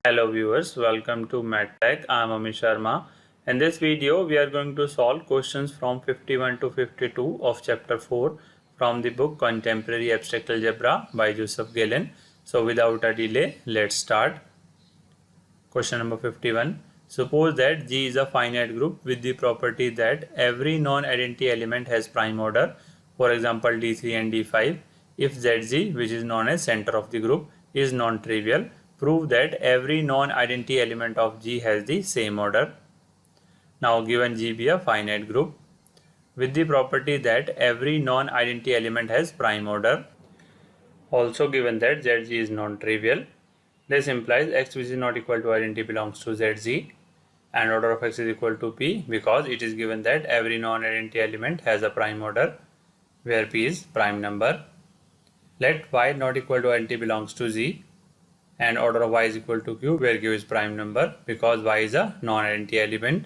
Hello viewers, welcome to MathTech. I am Amit Sharma. In this video, we are going to solve questions from 51 to 52 of Chapter 4 from the book Contemporary Abstract Algebra by Gallian. So without a delay, let's start. Question number 51. Suppose that G is a finite group with the property that every non-identity element has prime order, for example D3 and D5. If ZG, which is known as center of the group, is non-trivial, prove that every non-identity element of G has the same order. Now given G be a finite group with the property that every non-identity element has prime order, also given that ZG is non-trivial, this implies x which is not equal to identity belongs to ZG and order of x is equal to P because it is given that every non-identity element has a prime order where P is prime number. Let y not equal to identity belongs to Z and order of y is equal to Q where Q is prime number because y is a non-identity element.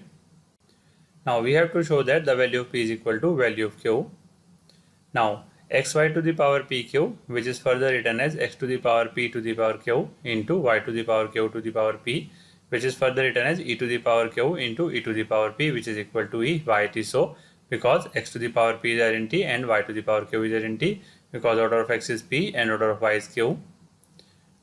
Now we have to show that the value of P is equal to value of Q. Now xy to the power pq, which is further written as x to the power p to the power q into y to the power q to the power p, which is further written as e to the power q into e to the power p, which is equal to e. Why it is so? Because x to the power p is identity and y to the power q is identity because order of x is p and order of y is q.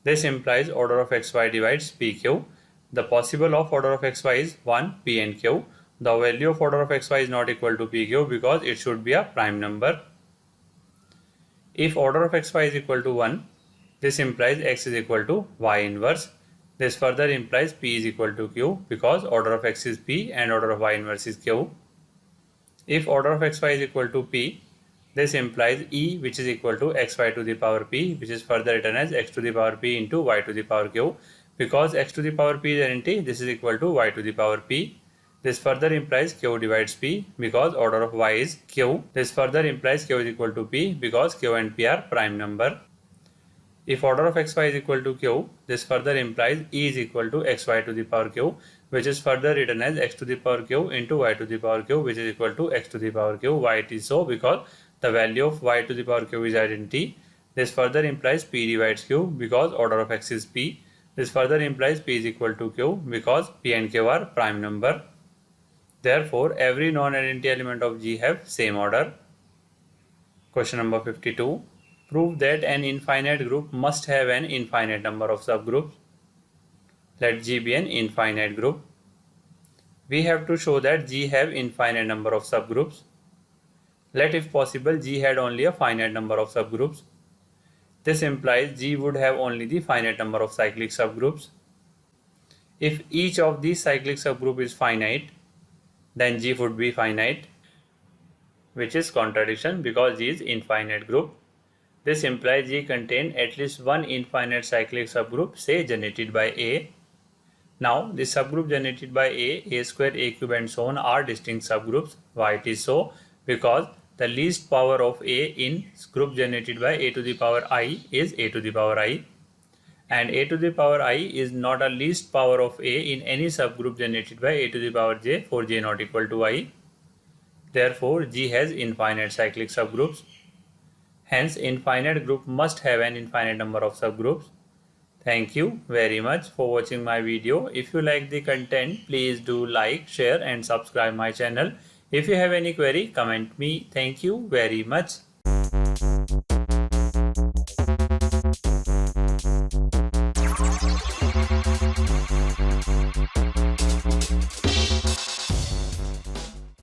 This implies order of xy divides pq. The possible of order of xy is 1, p and q. The value of order of xy is not equal to pq because it should be a prime number. If order of xy is equal to 1, this implies x is equal to y inverse. This further implies p is equal to q because order of x is p and order of y inverse is q. If order of xy is equal to p, this implies e, which is equal to xy to the power p, which is further written as x to the power p into y to the power q. Because x to the power p is identity, this is equal to y to the power p. This further implies q divides p because order of y is q. This further implies q is equal to p because q and p are prime number. If order of xy is equal to q, this further implies e is equal to xy to the power q, which is further written as x to the power q into y to the power q, which is equal to x to the power q. Why it is so? Because the value of y to the power q is identity. This further implies p divides q because order of x is p. This further implies p is equal to q because p and q are prime number. Therefore, every non-identity element of G have same order. Question number 52. Prove that an infinite group must have an infinite number of subgroups. Let G be an infinite group. We have to show that G have infinite number of subgroups. Let if possible G had only a finite number of subgroups. This implies G would have only the finite number of cyclic subgroups. If each of these cyclic subgroup is finite, then G would be finite, which is contradiction because G is infinite group. This implies G contain at least one infinite cyclic subgroup, say generated by A. Now the subgroup generated by A square, A cube and so on are distinct subgroups. Why it is so? Because the least power of A in group generated by A to the power I is A to the power I. And A to the power I is not a least power of A in any subgroup generated by A to the power j for j not equal to I. Therefore, G has infinite cyclic subgroups. Hence, infinite group must have an infinite number of subgroups. Thank you very much for watching my video. If you like the content, please do like, share and subscribe my channel. If you have any query, comment me. Thank you very much.